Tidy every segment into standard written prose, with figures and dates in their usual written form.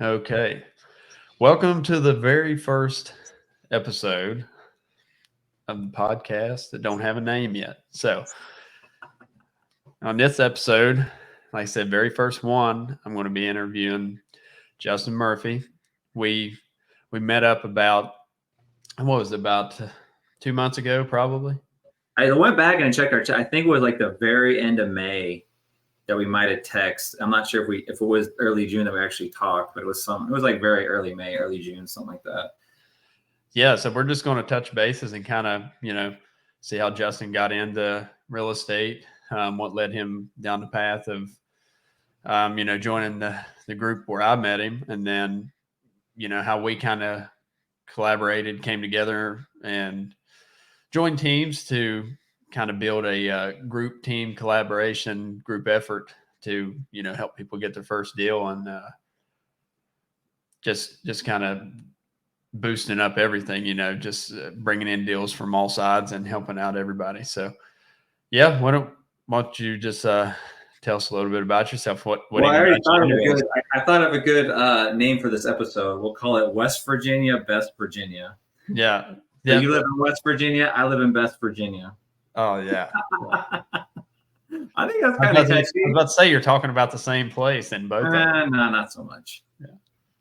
Okay. Welcome to the very first episode of the podcast that don't have a name yet. So, on this episode, like I said, very first one, I'm going to be interviewing Justin Murphy. We we met up about what was it, about 2 months ago, probably. I went back and checked our chat. I think it was like the very end of May that we might have texted. I'm not sure if it was early June that we actually talked, but it was like very early May, early June, something like that. Yeah, so we're just going to touch bases and kind of see how Justin got into real estate, what led him down the path of joining the group where I met him, and then how we kind of collaborated, came together, and joined teams to kind of build a group team collaboration, group effort to help people get their first deal, and just kind of boosting up everything, just bringing in deals from all sides and helping out everybody. So, yeah, why don't you just tell us a little bit about yourself? What Well, I even already got thought of you a into good. I thought of a good name for this episode. We'll call it West Virginia, Best Virginia. Yeah. So you live in West Virginia. I live in Best Virginia. Oh yeah. I think that's kind of catchy. I was about to say you're talking about the same place in both of them. No, not so much. Yeah.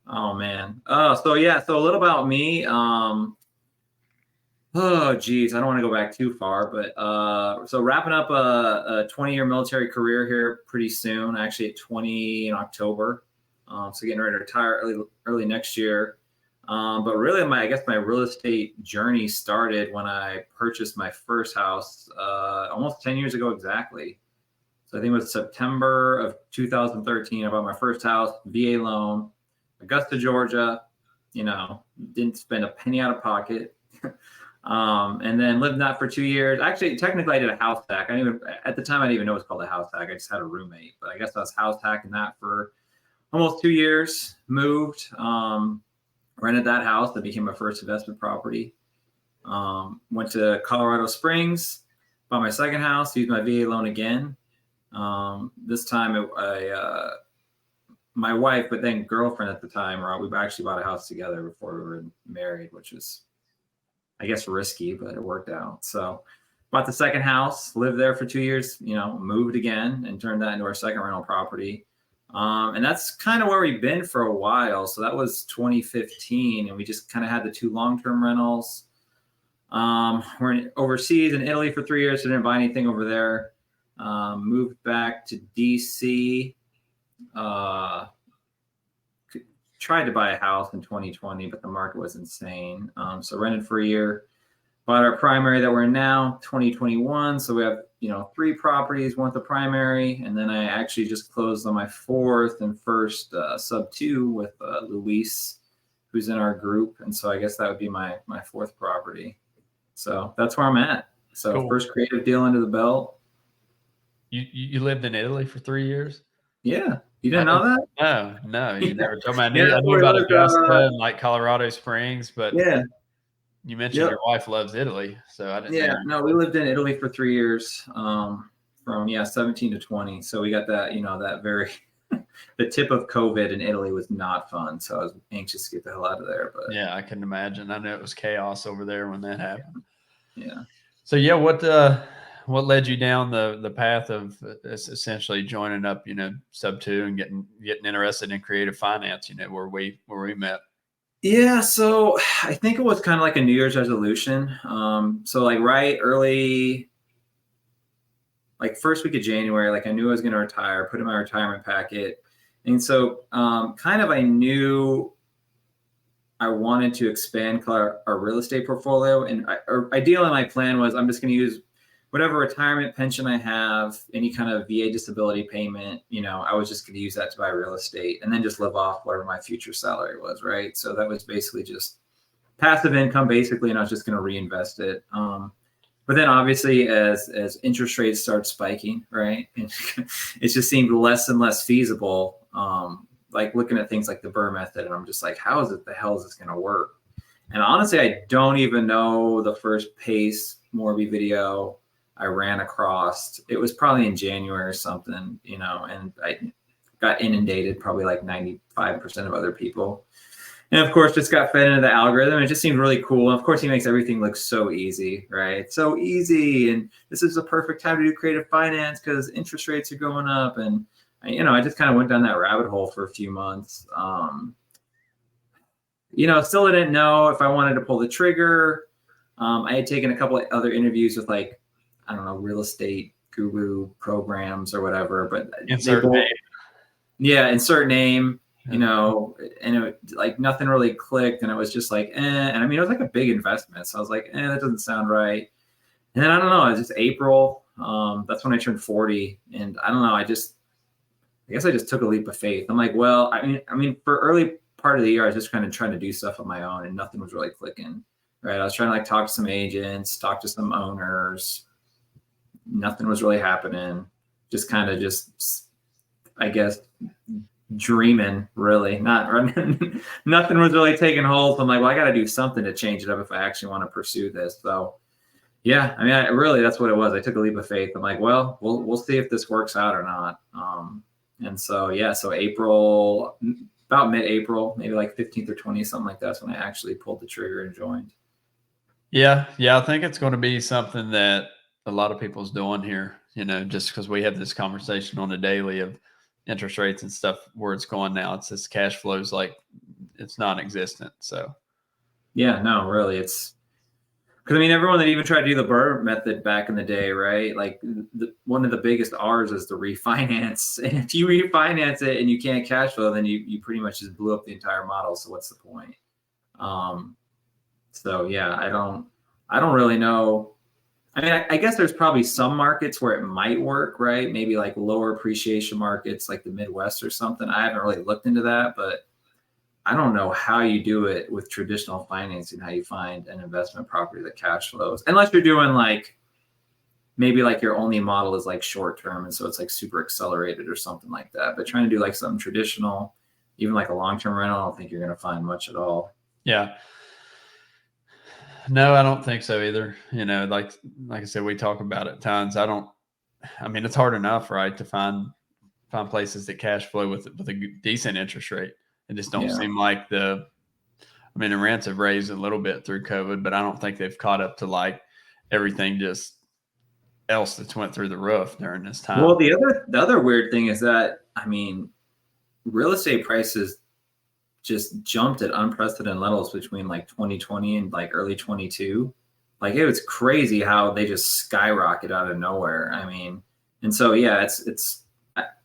Oh man. So a little about me. Oh geez, I don't want to go back too far, but so wrapping up a 20-year military career here pretty soon. Actually, at 20 in October. So getting ready to retire early next year. But really, I guess my real estate journey started when I purchased my first house almost 10 years ago exactly. So I think it was September of 2013. I bought my first house, VA loan, Augusta, Georgia. Didn't spend a penny out of pocket. And then lived in that for 2 years. Actually, technically, I did a house hack. At the time, I didn't even know it was called a house hack. I just had a roommate, but I guess I was house hacking that for almost 2 years. Moved, rented that house. That became my first investment property. Went to Colorado Springs, bought my second house, used my VA loan again. This time, my wife, but then girlfriend at the time, we actually bought a house together before we were married, which was, I guess, risky, but it worked out. So bought the second house, lived there for 2 years, moved again and turned that into our second rental property. And that's kind of where we've been for a while. So that was 2015, and we just kind of had the two long-term rentals. We're overseas in Italy for 3 years, so didn't buy anything over there. Moved back to DC. Tried to buy a house in 2020, but the market was insane. So rented for a year. Bought our primary that we're in now, 2021. So we have, 3 properties, one with the primary, and then I actually just closed on my fourth and first sub 2 with Luis, who's in our group, and so I guess that would be my fourth property. So that's where I'm at. So cool. First creative deal under the belt. You lived in Italy for 3 years? Yeah. You didn't know that? No. You never told me. I knew about Augusta and like Colorado Springs, but yeah. You mentioned your wife loves Italy, so I didn't. Yeah, no, we lived in Italy for 3 years, from 17 to 20. So we got that, that very the tip of COVID in Italy was not fun. So I was anxious to get the hell out of there. But yeah, I can imagine. I know it was chaos over there when that happened. Yeah. So yeah, what led you down the path of essentially joining up, sub 2 and getting interested in creative finance, where we met? Yeah, so I think it was kind of like a New Year's resolution. So like right early, like first week of January, like I knew I was going to retire, put in my retirement packet. And so kind of I knew I wanted to expand our real estate portfolio. And ideally my plan was I'm just going to use whatever retirement pension I have, any kind of VA disability payment, I was just going to use that to buy real estate and then just live off whatever my future salary was, right? So that was basically just passive income, basically, and I was just going to reinvest it. But then obviously as interest rates start spiking, right, it just seemed less and less feasible, like looking at things like the Burr method, and I'm just like, the hell is this going to work? And honestly, I don't even know the first PACE Morby video I ran across. It was probably in January or something, and I got inundated, probably like 95% of other people. And of course, just got fed into the algorithm. It just seemed really cool. And of course, he makes everything look so easy, right? So easy. And this is the perfect time to do creative finance because interest rates are going up. And, I just kind of went down that rabbit hole for a few months. Still didn't know if I wanted to pull the trigger. I had taken a couple of other interviews with like, I don't know, real estate guru programs or whatever, but insert name. Yeah, insert name. And it, like nothing really clicked, and it was just like, and I mean, it was like a big investment, so I was like, that doesn't sound right. And then I don't know, it was just April. That's when I turned 40, and I don't know, I guess I just took a leap of faith. I'm like, well, I mean, for early part of the year, I was just kind of trying to do stuff on my own, and nothing was really clicking. Right, I was trying to like talk to some agents, talk to some owners. Nothing was really happening. Just kind of I guess, dreaming, really. Nothing was really taking hold. So I'm like, well, I got to do something to change it up if I actually want to pursue this. So yeah, I mean, really, that's what it was. I took a leap of faith. I'm like, well, we'll see if this works out or not. And so, yeah, so April, about mid-April, maybe like 15th or 20th, something like that's when I actually pulled the trigger and joined. Yeah. I think it's going to be something that a lot of people's doing here, just because we have this conversation on a daily of interest rates and stuff where it's going now. It's just cash flows like it's non-existent. So yeah, no, really, it's because I mean, everyone that even tried to do the BRRRR method back in the day, right? Like one of the biggest R's is the refinance. And if you refinance it and you can't cash flow, then you pretty much just blew up the entire model. So what's the point? So yeah, I don't really know. I mean, I guess there's probably some markets where it might work, right? Maybe like lower appreciation markets like the Midwest or something. I haven't really looked into that, but I don't know how you do it with traditional financing, how you find an investment property that cash flows, unless you're doing like, maybe like your only model is like short term. And so it's like super accelerated or something like that. But trying to do like something traditional, even like a long-term rental, I don't think you're going to find much at all. Yeah. No, I don't think so either. Like I said, we talk about it tons. I mean, it's hard enough, right, to find places that cash flow with a decent interest rate. It just don't seem like the rents have raised a little bit through COVID, but I don't think they've caught up to like everything just else that's went through the roof during this time. Well, the other weird thing is that, I mean, real estate prices just jumped at unprecedented levels between like 2020 and like early 22. Like it was crazy how they just skyrocket out of nowhere. I mean, and so yeah, it's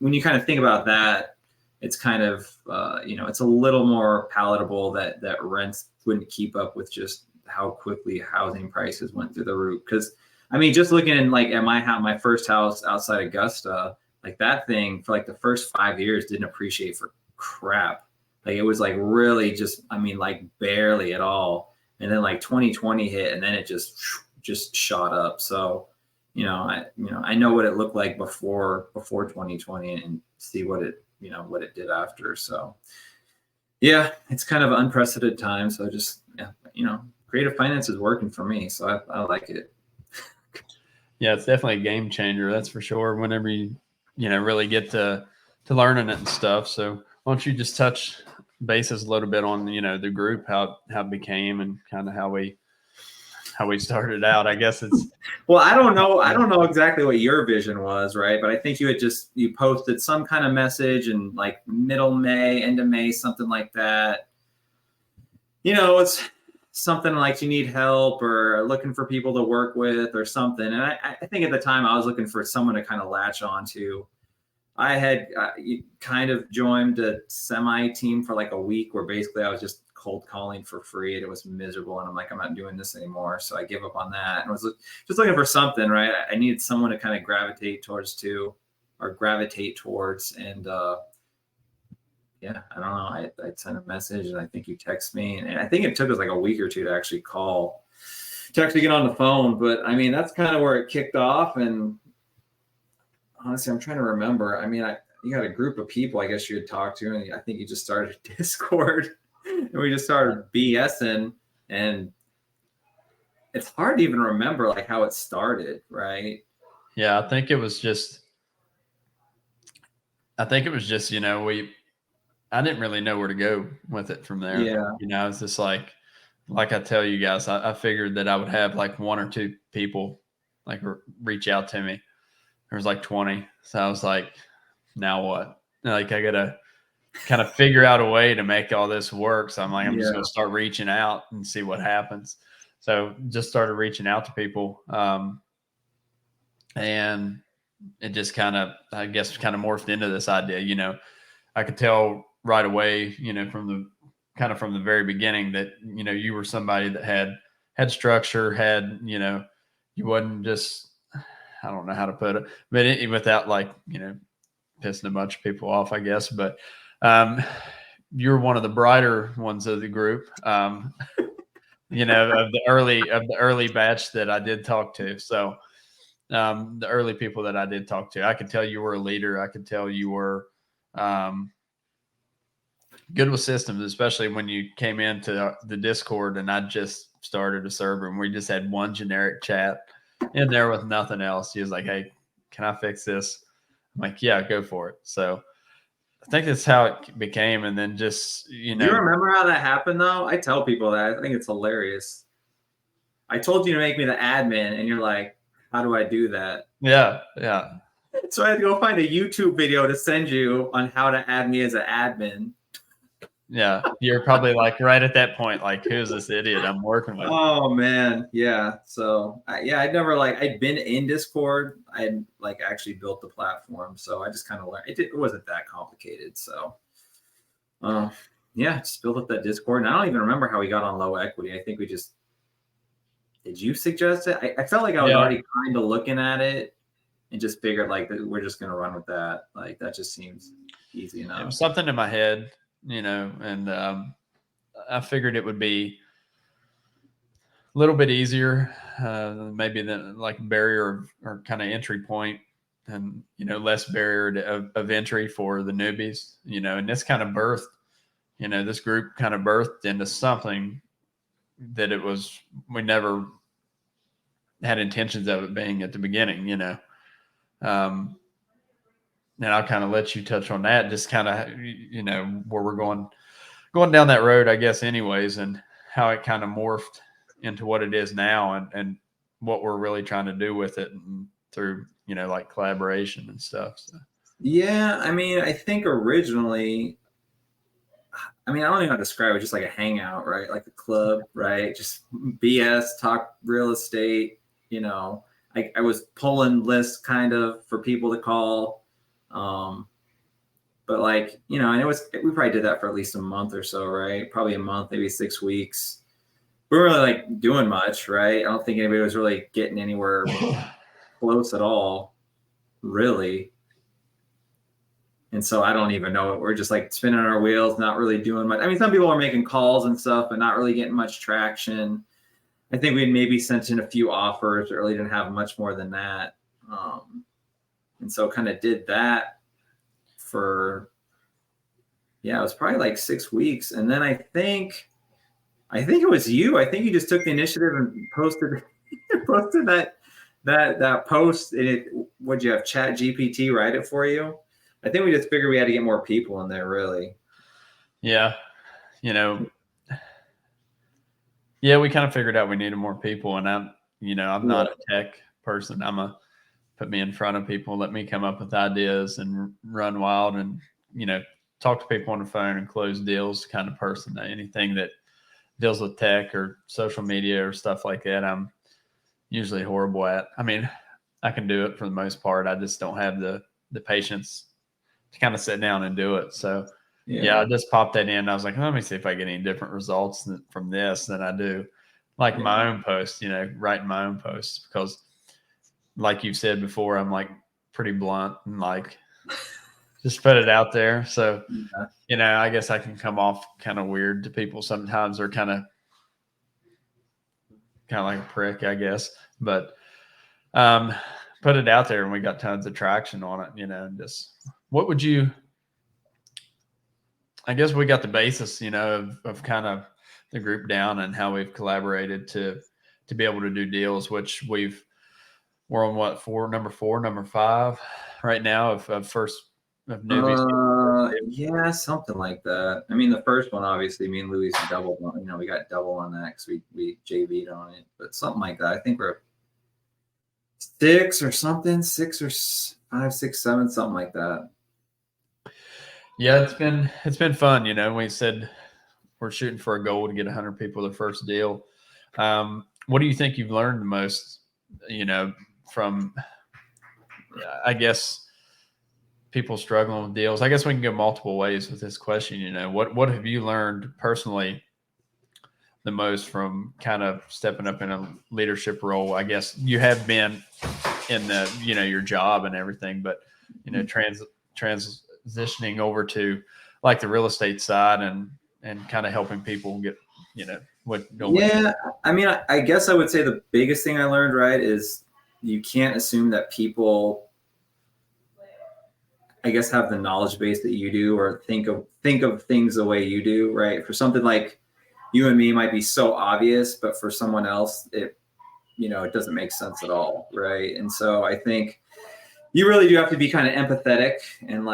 when you kind of think about that, it's kind of it's a little more palatable that rents wouldn't keep up with just how quickly housing prices went through the roof. Because I mean, just looking like at my first house outside Augusta, like that thing for like the first 5 years didn't appreciate for crap. Like it was like really just, I mean, like barely at all. And then like 2020 hit, and then it just shot up. So, I know what it looked like before 2020 and see what it did after. So yeah, it's kind of unprecedented time. So just, creative finance is working for me. So I like it. Yeah, it's definitely a game changer. That's for sure. Whenever you really get to learning it and stuff. So why don't you just touch bases a little bit on, the group, how it became and kind of how we started out. I guess it's well, I don't know exactly what your vision was, right? But I think you posted some kind of message in like middle May, end of May, something like that. It's something like you need help or looking for people to work with or something. And I think at the time I was looking for someone to kind of latch on to. I had kind of joined a semi team for like a week where basically I was just cold calling for free, and it was miserable. And I'm like, I'm not doing this anymore. So I gave up on that and was just looking for something, right? I needed someone to kind of gravitate towards. And yeah, I don't know. I sent a message and I think you text me, and I think it took us like a week or two to actually get on the phone. But I mean, that's kind of where it kicked off. And honestly, I'm trying to remember. I mean, you got a group of people, I guess you had talked to, and I think you just started Discord and we just started BSing, and it's hard to even remember like how it started, right? Yeah, I think it was just, I think it was just, I didn't really know where to go with it from there. Yeah. It's just like I tell you guys, I figured that I would have like one or two people like reach out to me. There was like 20. So I was like, now what? Like I gotta kind of figure out a way to make all this work. So I'm like, I'm just gonna start reaching out and see what happens. So just started reaching out to people. And it just kind of, I guess, kind of morphed into this idea. I could tell right away, from the very beginning that, you were somebody that had structure, you wasn't just, I don't know how to put it, but without like, pissing a bunch of people off, I guess. But you're one of the brighter ones of the group, of the early batch that I did talk to. So the early people that I did talk to, I could tell you were a leader. I could tell you were good with systems, especially when you came into the Discord and I just started a server and we just had one generic chat in there with nothing else. He was like, "Hey, can I fix this?" I'm like, "Yeah, go for it." So I think that's how it became. And then just, Do you remember how that happened though? I tell people that. I think it's hilarious. I told you to make me the admin and you're like, how do I do that? Yeah. So I had to go find a YouTube video to send you on how to add me as an admin. Yeah, you're probably like right at that point, like, who's this idiot I'm working with? Oh man, yeah. So I'd been in Discord. I had like actually built the platform, so I just kind of learned. It wasn't that complicated. So, yeah, just built up that Discord, and I don't even remember how we got on low equity. I think we just did. You suggest it? I felt like I was already kind of looking at it, and just figured like we're just gonna run with that. Like that just seems easy enough. It was something in my head, and I figured it would be a little bit easier, maybe than like barrier or kind of entry point, and less barrier of entry for the newbies. And this kind of birthed, this group kind of birthed into something that we never had intentions of it being at the beginning. And I'll kind of let you touch on that, just kind of, where we're going down that road, I guess, anyways, and how it kind of morphed into what it is now, and what we're really trying to do with it, and through, like collaboration and stuff. So. Yeah. I mean, I think originally, I don't even know how to describe it, just like a hangout, right? Like a club, right? Just BS, talk real estate, I was pulling lists kind of for people to call. But like, and we probably did that for at least a month or so, right? Probably a month, maybe 6 weeks. We weren't really like doing much, right? I don't think anybody was really getting anywhere close at all, really. And so I don't even know. We're just like spinning our wheels, not really doing much. Some people are making calls and stuff, but not really getting much traction. I think we'd maybe sent in a few offers, but really didn't have much more than that. And so kind of did that for, it was probably like 6 weeks. And then I think it was you. I think you just took the initiative and posted that post. Would you have Chat GPT write it for you? I think we just figured we had to get more people in there, really. Yeah. Yeah, we kind of figured out we needed more people, and I'm not a tech person. Put me in front of people, let me come up with ideas and run wild, and, talk to people on the phone and close deals kind of person. Anything that deals with tech or social media or stuff like that, I'm usually horrible at. I can do it for the most part. I just don't have the patience to kind of sit down and do it. So yeah, I just popped that in. I was like, let me see if I get any different results from this than I do like my own posts, writing my own posts, because like you've said before, I'm like pretty blunt and like just put it out there. So, I guess I can come off kind of weird to people sometimes, or kind of like a prick, I guess. But put it out there, and we got tons of traction on it, and just what would you, I guess we got the basis, of kind of the group down and how we've collaborated to be able to do deals, which we're on number 4, number 5 right now of first of newbies? Yeah, something like that. I mean, the first one, obviously, me and Luis doubled on, we got double on that because we JV'd on it, but something like that. I think we're six or something, 5, 6, 7, something like that. Yeah, it's been fun. We said we're shooting for a goal to get 100 people the first deal. What do you think you've learned the most? From I guess people struggling with deals. I guess we can go multiple ways with this question. What have you learned personally the most from kind of stepping up in a leadership role? I guess you have been in the your job and everything, but transitioning over to like the real estate side and kind of helping people get what. Yeah, I mean, I guess I would say the biggest thing I learned, right, is you can't assume that people, I guess, have the knowledge base that you do or think of things the way you do, right? For something like you and me might be so obvious, but for someone else, it doesn't make sense at all, right? And so I think you really do have to be kind of empathetic and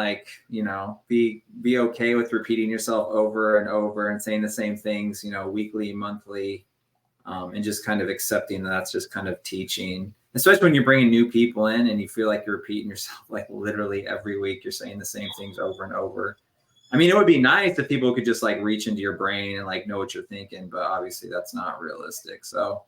be okay with repeating yourself over and over and saying the same things, weekly, monthly, and just kind of accepting that's just kind of teaching, especially when you're bringing new people in and you feel like you're repeating yourself, like literally every week you're saying the same things over and over. I mean, it would be nice if people could just reach into your brain and know what you're thinking, but obviously that's not realistic. So,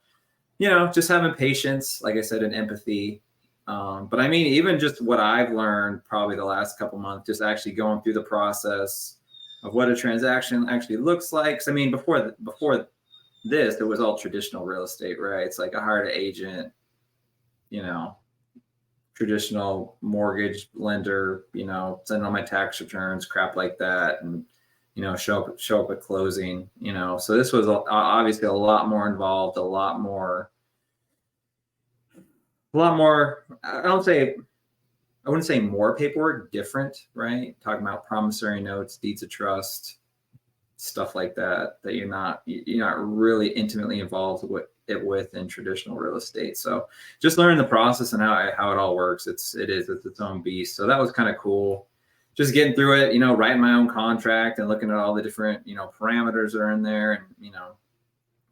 just having patience, like I said, and empathy. But I mean, even just what I've learned probably the last couple months, just actually going through the process of what a transaction actually looks like. 'Cause I mean, before this, it was all traditional real estate, right? It's like I hired an agent, traditional mortgage lender, send all my tax returns, crap like that, and show up at closing. So this was obviously a lot more involved, a lot more. I wouldn't say more paperwork, different, right? Talking about promissory notes, deeds of trust, stuff like that you're not really intimately involved with in traditional real estate. So just learning the process and how it all works. It's its own beast. So that was kind of cool. Just getting through it, writing my own contract and looking at all the different, parameters that are in there and,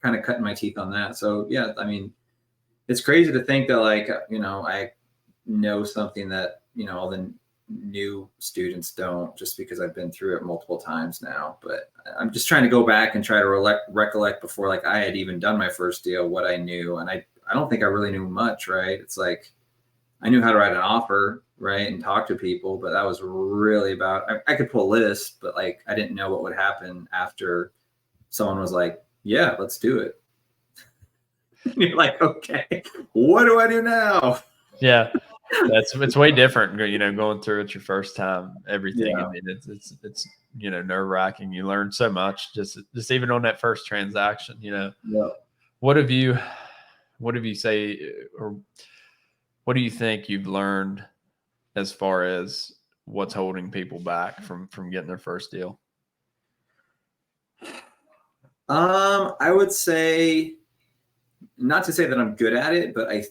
kind of cutting my teeth on that. So yeah, I mean, it's crazy to think that I know something that, all the new students don't, just because I've been through it multiple times now. But I'm just trying to go back and try to recollect before I had even done my first deal, what I knew. And I don't think I really knew much, right? It's I knew how to write an offer, right? And talk to people, but that was really about, I could pull a list, but I didn't know what would happen after someone was like, yeah, let's do it. And you're like, okay, what do I do now? Yeah, it's way different. Going through it your first time, everything. Yeah. I mean, it's nerve wracking. You learn so much just even on that first transaction. Yeah. What have you say, or what do you think you've learned as far as what's holding people back from getting their first deal? I would say, not to say that I'm good at it, but I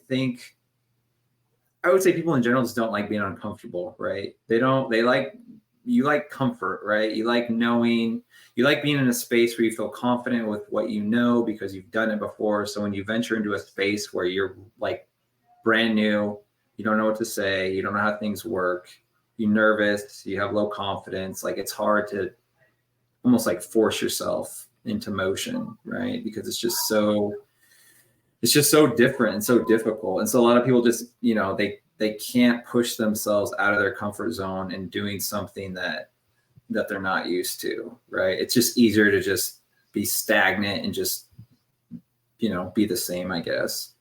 would say people in general just don't like being uncomfortable, right? You like comfort, right? You like knowing, you like being in a space where you feel confident with what you know because you've done it before. So when you venture into a space where you're brand new, you don't know what to say, you don't know how things work, you're nervous, you have low confidence, it's hard to almost force yourself into motion, right? Because it's just so different and so difficult. And so a lot of people just, they can't push themselves out of their comfort zone and doing something that they're not used to, right? It's just easier to just be stagnant and just, be the same, I guess.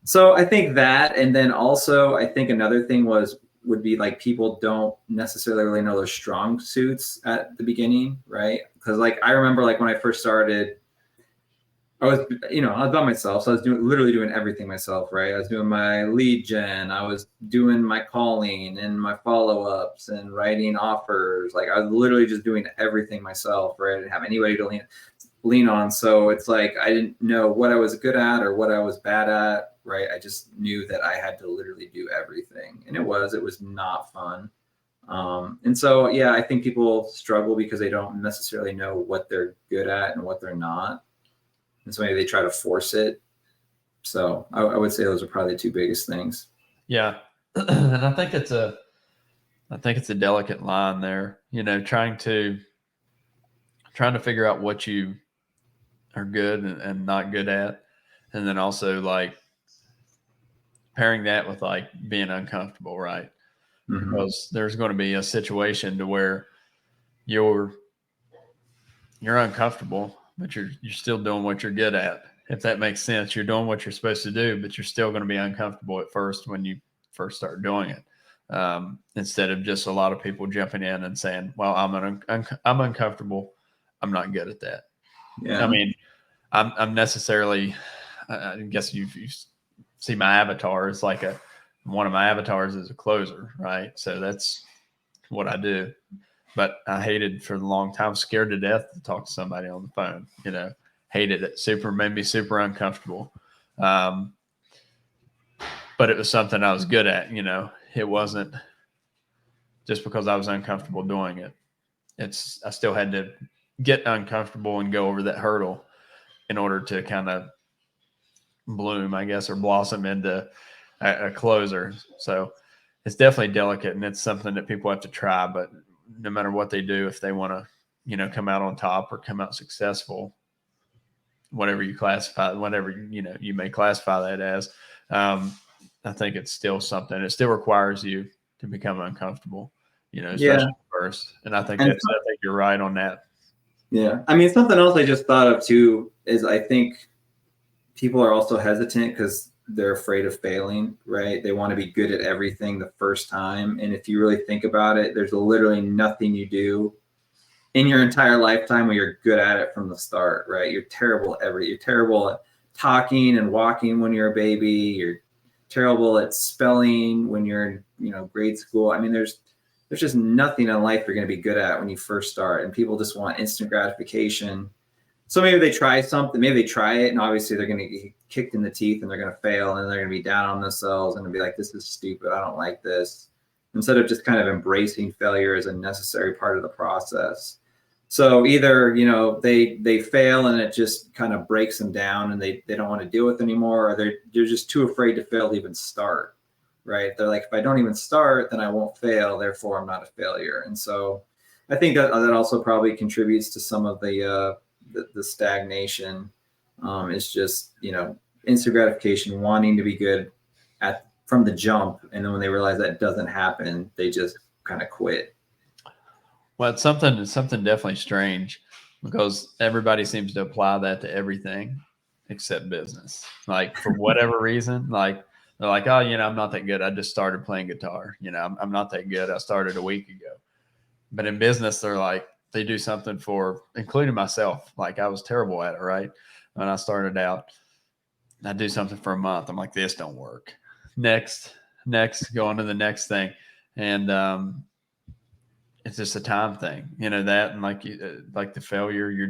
So I think that, and then also I think another thing would be people don't necessarily really know their strong suits at the beginning, right? Because I remember when I first started, I was by myself. So I was literally doing everything myself, right? I was doing my lead gen. I was doing my calling and my follow-ups and writing offers. I was literally just doing everything myself, right? I didn't have anybody to lean on. So it's I didn't know what I was good at or what I was bad at, right? I just knew that I had to literally do everything. And it was not fun. And so, yeah, I think people struggle because they don't necessarily know what they're good at and what they're not. And so maybe they try to force it. So I would say those are probably the two biggest things. Yeah. And I think it's a delicate line there, trying to figure out what you are good and not good at. And then also like pairing that with like being uncomfortable, right? Mm-hmm. Because there's going to be a situation to where you're uncomfortable, but you're still doing what you're good at. If that makes sense, you're doing what you're supposed to do, but you're still going to be uncomfortable at first when you first start doing it. Instead of just a lot of people jumping in and saying, "Well, I'm uncomfortable. I'm not good at that." Yeah. I mean, I'm necessarily. I guess you see my avatar is like one of my avatars is a closer, right? So that's what I do. But I hated for a long time, scared to death to talk to somebody on the phone. Hated it. Made me super uncomfortable. But it was something I was good at. It wasn't just because I was uncomfortable doing it. I still had to get uncomfortable and go over that hurdle in order to kind of bloom, I guess, or blossom into a closer. So it's definitely delicate, and it's something that people have to try. But no matter what they do, if they want to, come out on top or come out successful, whatever you may classify that as, I think it's still something. It still requires you to become uncomfortable, especially first. And I think you're right on that. Yeah. I mean, something else I just thought of too is I think people are also hesitant because they're afraid of failing, right? They want to be good at everything the first time. And if you really think about it, there's literally nothing you do in your entire lifetime where you're good at it from the start, right? You're terrible at talking and walking when you're a baby. You're terrible at spelling when you're in, grade school. I mean, there's just nothing in life you're going to be good at when you first start. And people just want instant gratification. So maybe they try something, maybe they try it, and obviously they're going to get kicked in the teeth and they're going to fail and they're going to be down on themselves and be like, this is stupid. I don't like this. Instead of just kind of embracing failure as a necessary part of the process. So either, they fail and it just kind of breaks them down and they don't want to deal with it anymore, or they're just too afraid to fail to even start, right? They're like, if I don't even start, then I won't fail. Therefore, I'm not a failure. And so I think that also probably contributes to some of the stagnation. Is just, instant gratification, wanting to be good from the jump. And then when they realize that doesn't happen, they just kind of quit. Well, it's something definitely strange because everybody seems to apply that to everything except business. Like for whatever reason, like they're like, oh, I'm not that good. I just started playing guitar. I'm not that good. I started a week ago. But in business, they're like, they do something for, including myself. Like I was terrible at it, right? When I started out, I do something for a month. I'm like, this don't work. Next, go on to the next thing. And, it's just a time thing, that, and like the failure, you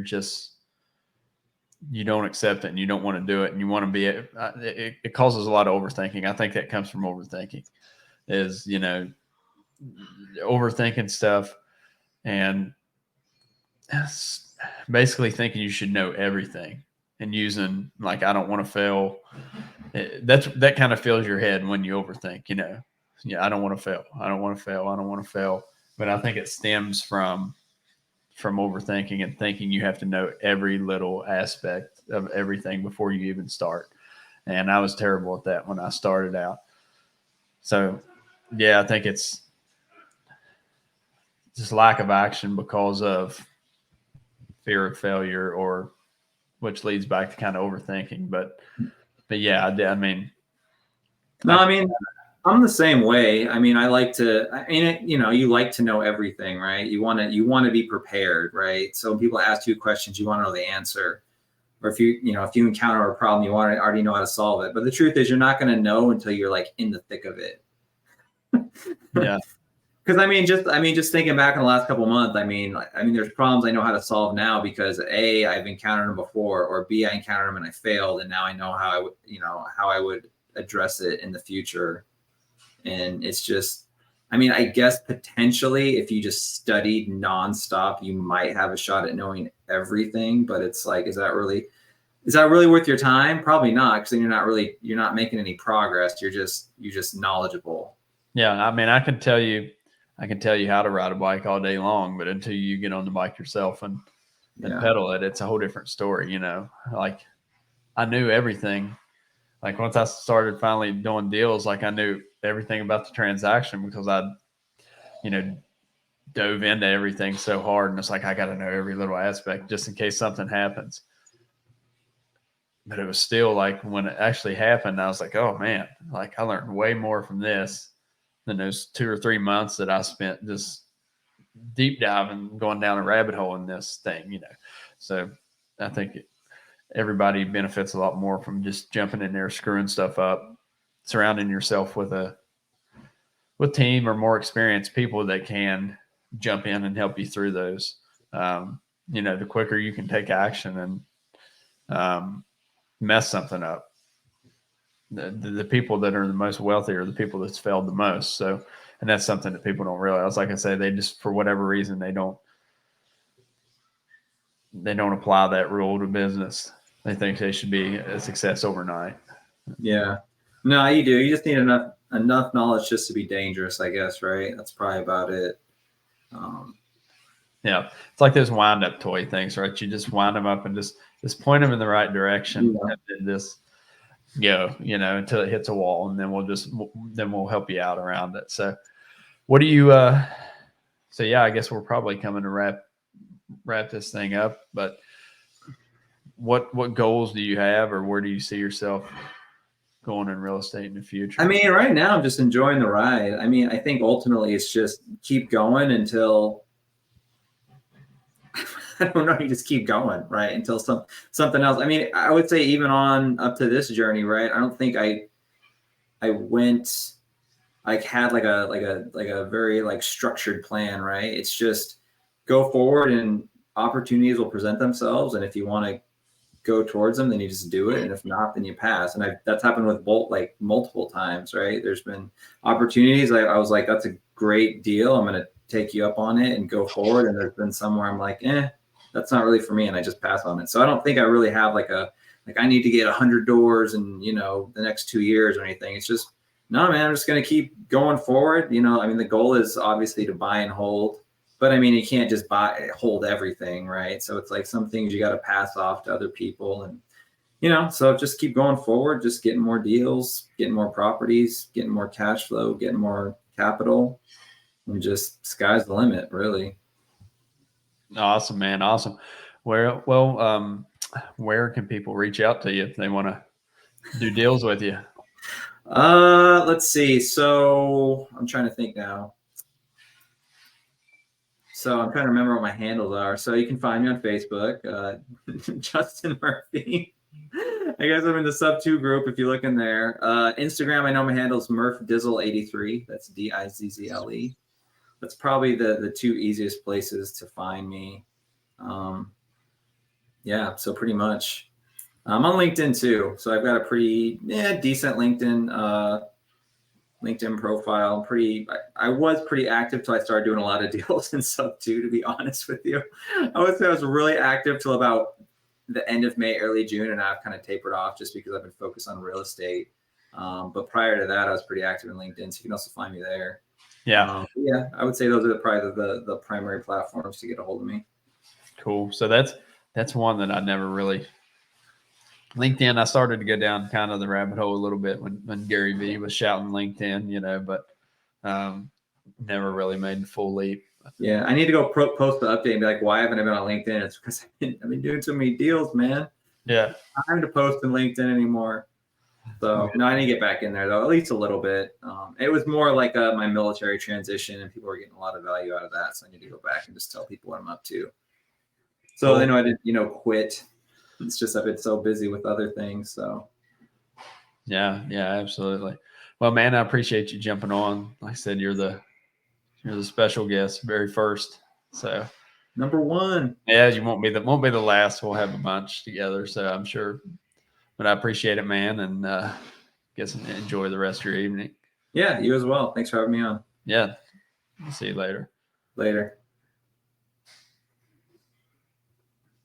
don't accept it and you don't want to do it and you want to be, it causes a lot of overthinking. I think that comes from overthinking is, overthinking stuff and basically thinking you should know everything and using like, I don't want to fail. That kind of fills your head when you overthink, I don't want to fail. I don't want to fail. I don't want to fail. But I think it stems from overthinking and thinking you have to know every little aspect of everything before you even start. And I was terrible at that when I started out. So, yeah, I think it's just lack of action because of fear of failure, or which leads back to kind of overthinking. But yeah, I mean, no, I mean, I'm the same way. I mean, you like to know everything, right? You want to be prepared, right? So when people ask you questions, you want to know the answer. Or if you encounter a problem, you want to already know how to solve it. But the truth is you're not going to know until you're like in the thick of it. Yeah. Because just thinking back in the last couple of months, I mean, there's problems I know how to solve now because A, I've encountered them before, or B, I encountered them and I failed, and now I know how I would address it in the future. And it's just, I mean, I guess potentially if you just studied nonstop, you might have a shot at knowing everything. But it's like, is that really worth your time? Probably not, because then you're not making any progress. You're just knowledgeable. Yeah, I mean, I can tell you how to ride a bike all day long, but until you get on the bike yourself and pedal it, it's a whole different story. You know, like I knew everything. Like once I started finally doing deals, like I knew everything about the transaction because I, you know, dove into everything so hard, and it's like I got to know every little aspect just in case something happens. But it was still like when it actually happened, I was like, oh man, like I learned way more from this than those 2 or 3 months that I spent just deep diving, going down a rabbit hole in this thing, you know. So I think everybody benefits a lot more from just jumping in there, screwing stuff up, surrounding yourself with team or more experienced people that can jump in and help you through those. You know, the quicker you can take action and mess something up, the people that are the most wealthy are the people that's failed the most. So, and that's something that people don't realize. Like I say, they just, for whatever reason, they don't apply that rule to business. They think they should be a success overnight. Yeah. No, you do. You just need enough knowledge just to be dangerous, I guess, right? That's probably about it. Yeah. It's like those wind up toy things, right? You just wind them up and just point them in the right direction and then just go, you know, until it hits a wall, and then we'll help you out around it. So what do you so yeah, I guess we're probably coming to wrap this thing up, but what goals do you have, or where do you see yourself going in real estate in the future? I mean, right now I'm just enjoying the ride. I mean, I think ultimately it's just keep going until I don't know, you just keep going, right? Until something else. I mean, I would say even on up to this journey, right? I don't think I went like had like a very like structured plan, right? It's just go forward and opportunities will present themselves, and if you want to go towards them, then you just do it, and if not, then you pass. And that's happened with Bolt like multiple times, right? There's been opportunities I was like, that's a great deal, I'm going to take you up on it and go forward, and there's been somewhere I'm like, that's not really for me, and I just pass on it. So I don't think I really have like I need to get 100 doors in, you know, the next 2 years or anything. It's just, no, man, I'm just going to keep going forward. You know, I mean, the goal is obviously to buy and hold, but I mean, you can't just hold everything, right? So it's like some things you got to pass off to other people, and, you know, so just keep going forward, just getting more deals, getting more properties, getting more cash flow, getting more capital, and just sky's the limit, really. Awesome, man. Awesome. Where can people reach out to you if they want to do deals with you? Let's see. So I'm trying to think now. So I'm trying to remember what my handles are. So you can find me on Facebook, Justin Murphy. I guess I'm in the sub 2 group if you look in there. Instagram, I know my handle is MurphDizzle83. That's Dizzle. That's probably the 2 easiest places to find me. Yeah, so pretty much. I'm on LinkedIn too, so I've got a pretty decent LinkedIn profile. I was pretty active till I started doing a lot of deals in sub 2, to be honest with you. I would say I was really active till about the end of May, early June, and I've kind of tapered off just because I've been focused on real estate. But prior to that, I was pretty active in LinkedIn, so you can also find me there. Yeah. Yeah, I would say those are probably the primary platforms to get a hold of me. Cool. So that's one that I never really. LinkedIn, I started to go down kind of the rabbit hole a little bit when Gary Vee was shouting LinkedIn, you know, but never really made the full leap. Yeah, I need to go post the update and be like, why haven't I been on LinkedIn? It's because I've been doing so many deals, man. Yeah. I don't have to post in LinkedIn anymore. So no, I need to get back in there though, at least a little bit. It was more like my military transition, and people were getting a lot of value out of that. So I need to go back and just tell people what I'm up to. So they know I didn't, quit. It's just I've been so busy with other things. So yeah, absolutely. Well, man, I appreciate you jumping on. Like I said, you're the special guest, very first. So number one. Yeah, you won't be the last. We'll have a bunch together, so I'm sure. But I appreciate it, man, and guess enjoy the rest of your evening. Yeah, you as well. Thanks for having me on. Yeah. See you later. Later.